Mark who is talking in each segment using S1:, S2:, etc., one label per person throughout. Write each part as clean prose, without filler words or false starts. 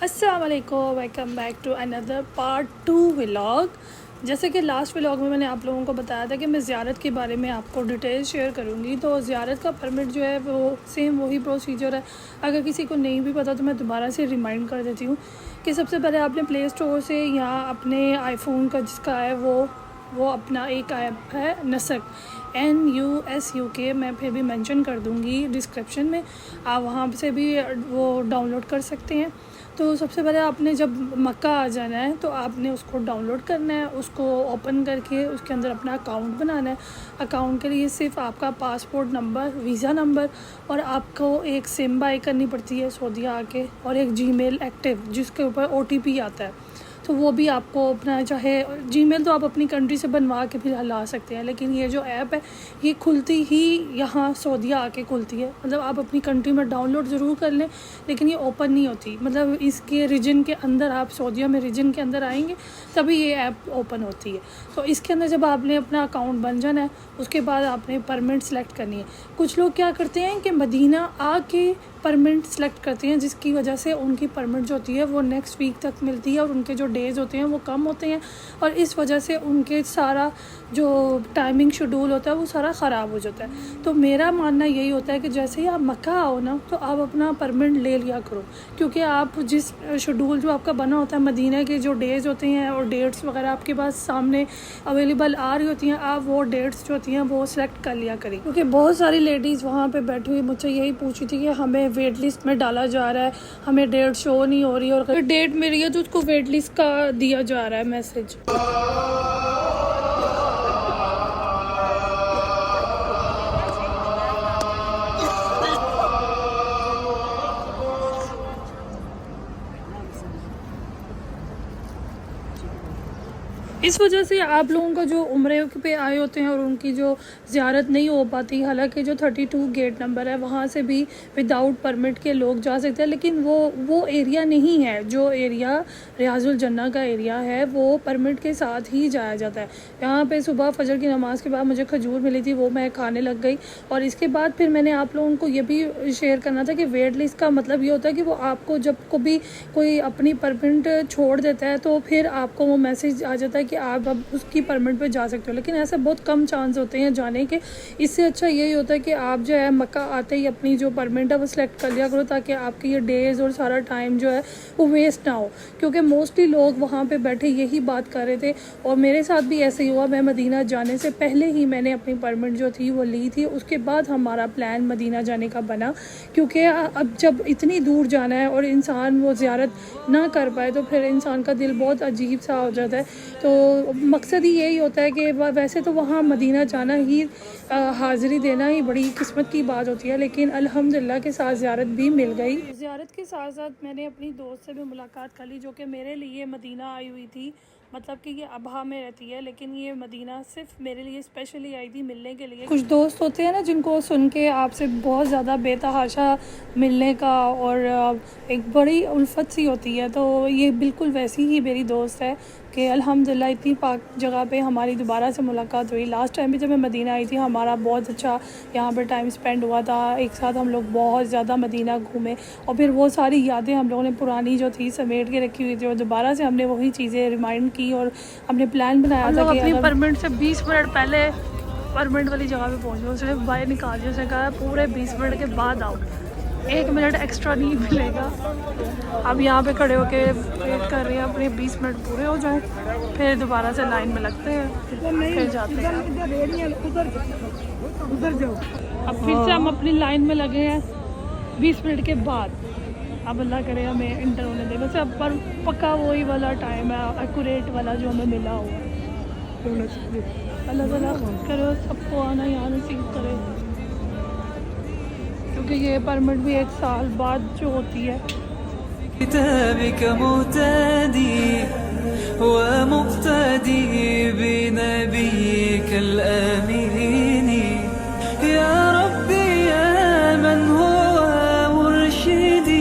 S1: अस्सलाम वालेकुम, welcome back to another part 2 vlog. जैसे कि लास्ट व्लॉग में मैंने आप लोगों को बताया था कि मैं ज़ियारत के बारे में आपको डिटेल शेयर करूँगी। तो ज़ियारत का परमिट जो है वो सेम वही प्रोसीजर है। अगर किसी को नहीं भी पता तो मैं दोबारा से रिमाइंड कर देती हूँ कि सबसे पहले आपने प्ले स्टोर से या अपने आईफोन का जिसका है वो अपना एक ऐप है नसक NUSUK, मैं फिर भी मेंशन कर दूँगी डिस्क्रिप्शन में, आप वहाँ से भी वो डाउनलोड कर सकते हैं। तो सबसे पहले आपने जब मक्का आ जाना है तो आपने उसको डाउनलोड करना है, उसको ओपन करके उसके अंदर अपना अकाउंट बनाना है। अकाउंट के लिए सिर्फ आपका पासपोर्ट नंबर, वीज़ा नंबर और आपको एक सिम बाई करनी पड़ती है सऊदी आके, और एक जीमेल एक्टिव जिसके ऊपर OTP आता है। तो वो भी आपको अपना, चाहे जीमेल तो आप अपनी कंट्री से बनवा के फिर ला सकते हैं, लेकिन ये जो ऐप है ये खुलती ही यहाँ सऊदीया आके खुलती है। मतलब आप अपनी कंट्री में डाउनलोड ज़रूर कर लें लेकिन ये ओपन नहीं होती। मतलब इसके रीजन के अंदर, आप सऊदीया में रीजन के अंदर आएंगे तभी ये ऐप ओपन होती है। तो इसके अंदर जब आपने अपना अकाउंट बन जाना है उसके बाद आपने परमिट सेलेक्ट करनी है। कुछ लोग क्या करते हैं कि मदीना आके परमिट सेलेक्ट करते हैं, जिसकी वजह से उनकी परमिट जो होती है वो नेक्स्ट वीक तक मिलती है और उनके जो डेज़ होते हैं वो कम होते हैं, और इस वजह से उनके सारा जो टाइमिंग शेड्यूल होता है वो सारा ख़राब हो जाता है। तो मेरा मानना यही होता है कि जैसे ही आप मक्का आओ ना तो आप अपना परमिट ले लिया करो, क्योंकि आप जिस शेड्यूल जो आपका बना होता है मदीना के जो डेज़ होते हैं और डेट्स वगैरह आपके पास सामने अवेलेबल आ रही होती हैं, आप वो डेट्स जो होती हैं वो सिलेक्ट कर लिया करें। क्योंकि बहुत सारी लेडीज़ वहाँ पर बैठी हुई मुझसे यही पूछी थी कि हमें वेट लिस्ट में डाला जा रहा है, हमें डेट शो नहीं हो रही, और डेट मिली है तो उसको वेट लिस्ट का दिया जा रहा है मैसेज। इस वजह से आप लोगों का जो उम्रे पे आए होते हैं और उनकी जो ज़ियारत नहीं हो पाती, हालांकि जो 32 गेट नंबर है वहाँ से भी विदाउट परमिट के लोग जा सकते हैं, लेकिन वो एरिया नहीं है। जो एरिया रियाजुल जन्ना का एरिया है वो परमिट के साथ ही जाया जाता है। यहाँ पे सुबह फजर की नमाज के बाद मुझे खजूर मिली थी, वो मैं खाने लग गई। और इसके बाद फिर मैंने आप लोगों को ये भी शेयर करना था कि वेट लिस्ट का मतलब ये होता है कि वो आपको जब को भी कोई अपनी परमिट छोड़ देता है तो फिर आपको वो मैसेज आ जाता है कि आप अब उसकी परमिट पे जा सकते हो, लेकिन ऐसे बहुत कम चांस होते हैं जाने के। इससे अच्छा यही होता है कि आप जो है मक्का आते ही अपनी जो परमिट है वो सिलेक्ट कर लिया करो, ताकि आपके ये डेज़ और सारा टाइम जो है वो वेस्ट ना हो। क्योंकि मोस्टली लोग वहाँ पे बैठे यही बात कर रहे थे और मेरे साथ भी ऐसे ही हुआ। मैं मदीना जाने से पहले ही मैंने अपनी परमिट जो थी वो ली थी, उसके बाद हमारा प्लान मदीना जाने का बना। क्योंकि अब जब इतनी दूर जाना है और इंसान वो ज़ियारत ना कर पाए तो फिर इंसान का दिल बहुत अजीब सा हो जाता है। तो मकसद ही यही होता है कि वैसे तो वहाँ मदीना जाना ही हाज़िरी देना ही बड़ी किस्मत की बात होती है, लेकिन अल्हम्दुलिल्लाह के साथ ज़ियारत भी मिल गई। ज़ियारत के साथ साथ मैंने अपनी दोस्त से भी मुलाकात कर ली जो कि मेरे लिए मदीना आई हुई थी। मतलब कि ये अबहा में रहती है लेकिन ये मदीना सिर्फ मेरे लिए स्पेशली आई थी मिलने के लिए। कुछ दोस्त होते हैं ना जिनको सुन के आपसे बहुत ज़्यादा बेतहाशा मिलने का और एक बड़ी उल्फत सी होती है, तो ये बिल्कुल वैसी ही मेरी दोस्त है कि अल्हम्दुलिल्लाह इतनी पाक जगह पे हमारी दोबारा से मुलाकात हुई। लास्ट टाइम भी जब मैं मदीना आई थी हमारा बहुत अच्छा यहाँ पर टाइम स्पेंड हुआ था, एक साथ हम लोग बहुत ज़्यादा मदीना घूमे और फिर वो सारी यादें हम लोगों ने पुरानी जो थी समेट के रखी हुई थी और दोबारा से हमने वही चीज़ें रिमाइंड की और हमने प्लान बनाया था कि अपनी परमिट से 20 मिनट पहले परमिट वाली जगह पे पहुँचे। उसने बाहर निकाल दिया, उसने कहा पूरे 20 मिनट के बाद आओ, 1 मिनट एक्स्ट्रा नहीं मिलेगा। अब यहाँ पे खड़े होके वेट कर रहे हैं अपने 20 मिनट पूरे हो जाएं, फिर दोबारा से लाइन में लगते हैं, फिर जाते हैं। उधर जाओ। अब फिर से हम अपनी लाइन में लगे हैं 20 मिनट के बाद। अब अल्लाह करे हमें इंटर होने दे। वैसे अब पर पक्का वही वाला टाइम है, एक्यूरेट वाला जो हमें मिला हुआ है। अल्लाह ताला करो सबको आना यहाँ नसीब करे, क्योंकि ये परमिट भी 1 साल बाद जो होती है।
S2: किताबिक मुहतदी व मुक्तदी बिनबीक al-amin या रब्बी या मन हुवा मुर्शिदी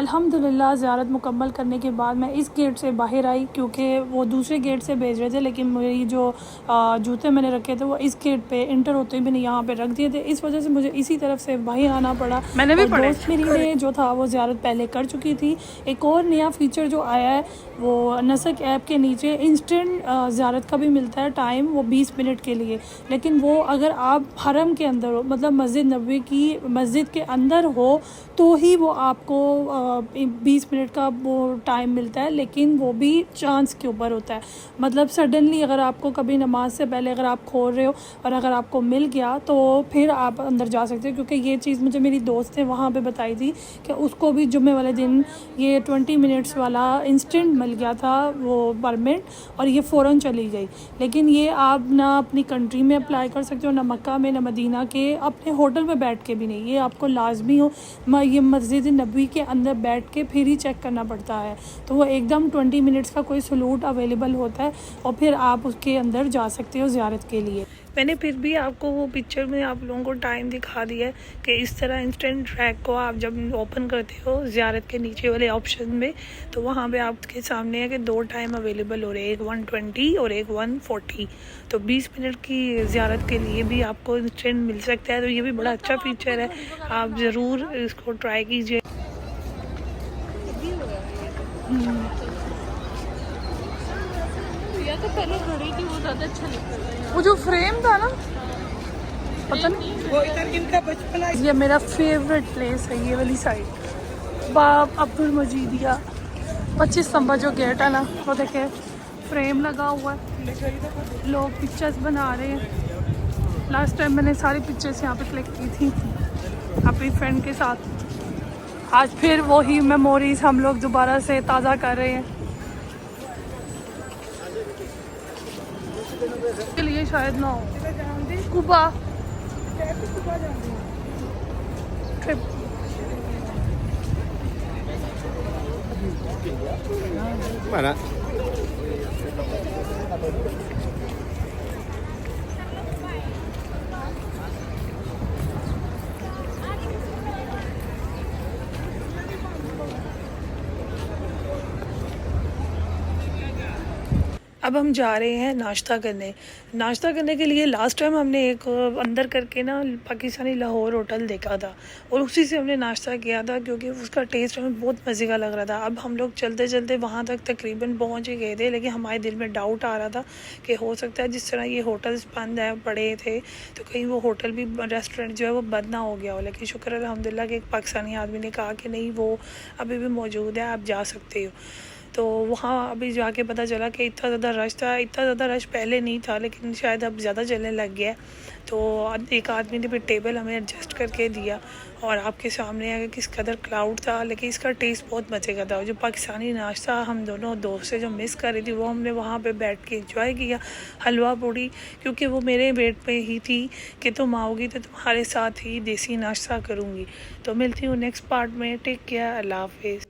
S1: अल्हम्दुलिल्लाह ज़ियारत मुकम्मल करने के बाद मैं इस गेट से बाहर आई, क्योंकि वो दूसरे गेट से भेज रहे थे, लेकिन मेरी जो जूते मैंने रखे थे वो इस गेट पे इंटर होते ही मैंने यहाँ पे रख दिए थे। इस वजह से मुझे इसी तरफ से बाहर आना पड़ा। मैंने भी दोस्त मेरी ने जो था वो ज़ियारत पहले कर चुकी थी। एक और नया फ़ीचर जो आया है वो नसक ऐप के नीचे इंस्टेंट ज़ियारत का भी मिलता है टाइम, वो 20 मिनट के लिए। लेकिन वो अगर आप हरम के अंदर हो, मतलब मस्जिद नबवी की मस्जिद के अंदर हो, तो ही वो आपको 20 मिनट का वो टाइम मिलता है, लेकिन वो भी चांस के ऊपर होता है। मतलब सडनली अगर आपको कभी नमाज से पहले अगर आप खोल रहे हो और अगर आपको मिल गया तो फिर आप अंदर जा सकते हो, क्योंकि ये चीज़ मुझे मेरी दोस्त ने वहाँ पे बताई थी कि उसको भी जुम्मे वाले दिन ये 20 मिनट्स वाला इंस्टेंट मिल गया था वो परमिट, और ये फ़ौरन चली गई। लेकिन ये आप ना अपनी कंट्री में अप्लाई कर सकते हो, ना मक्का में, ना मदीना के, अपने होटल में बैठ के भी नहीं। ये आपको लाजमी हो ये मस्जिद नबवी के अंदर बैठ के फिर ही चेक करना पड़ता है। तो वो एकदम 20 मिनट्स का कोई स्लॉट अवेलेबल होता है और फिर आप उसके अंदर जा सकते हो ज़ियारत के लिए। मैंने फिर भी आपको वो पिक्चर में आप लोगों को टाइम दिखा दिया है कि इस तरह इंस्टेंट ट्रैक को आप जब ओपन करते हो ज़ियारत के नीचे वाले ऑप्शन में, तो वहाँ पे आपके सामने है कि 2 टाइम अवेलेबल हो रहे हैं, एक 120 और एक 140। तो 20 मिनट की ज़ियारत के लिए भी आपको इंस्टेंट मिल सकता है। तो ये भी बड़ा अच्छा फीचर है, आप ज़रूर इसको ट्राई कीजिए। तो पहले घड़ी थी वो ज़्यादा अच्छा लगता था। वो जो फ्रेम था ना, पता नहीं, वो इधर इनका बचपन है। ये मेरा फेवरेट प्लेस है, ये वाली साइड बाब अब्दुल मजीदिया 25 नंबर जो गेट है ना, वो देखे फ्रेम लगा हुआ है, लोग पिक्चर्स बना रहे हैं। लास्ट टाइम मैंने सारी पिक्चर्स यहाँ पे क्लिक की थी अपनी फ्रेंड के साथ। आज फिर वही मेमोरीज हम लोग दोबारा से ताज़ा कर रहे हैं। के लिए शायद ना हो कुबा ट्रिप।
S3: Mana?
S1: अब हम जा रहे हैं नाश्ता करने के लिए। लास्ट टाइम हमने एक अंदर करके ना पाकिस्तानी लाहौर होटल देखा था और उसी से हमने नाश्ता किया था, क्योंकि उसका टेस्ट हमें बहुत मज़े का लग रहा था। अब हम लोग चलते चलते वहाँ तक तकरीबन पहुँच ही गए थे, लेकिन हमारे दिल में डाउट आ रहा था कि हो सकता है जिस तरह ये होटल्स बंद है पड़े थे तो कहीं वो होटल भी रेस्टोरेंट जो है वो बंद ना हो गया हो। लेकिन शुक्र अल्हम्दुलिल्लाह कि एक पाकिस्तानी आदमी ने कहा कि नहीं, वो अभी भी मौजूद है, आप जा सकते हो। तो वहाँ अभी जाके पता चला कि इतना ज़्यादा रश था। इतना ज़्यादा रश पहले नहीं था, लेकिन शायद अब ज़्यादा चलने लग गया। तो एक आदमी ने फिर टेबल हमें एडजस्ट करके दिया और आपके सामने है कि किस कदर क्राउड था, लेकिन इसका टेस्ट बहुत मज़े का था। जो पाकिस्तानी नाश्ता हम दोनों दोस्त से जो मिस कर रही थी वो हमने वहाँ पे बैठ के एंजॉय किया। हलवा पूड़ी, क्योंकि वो मेरे वेट पे ही थी कि तुम आओगी तो तुम्हारे साथ ही देसी नाश्ता करूँगी। तो मिलती हूँ नेक्स्ट पार्ट में। टेक केयर, अल्लाह हाफिज़।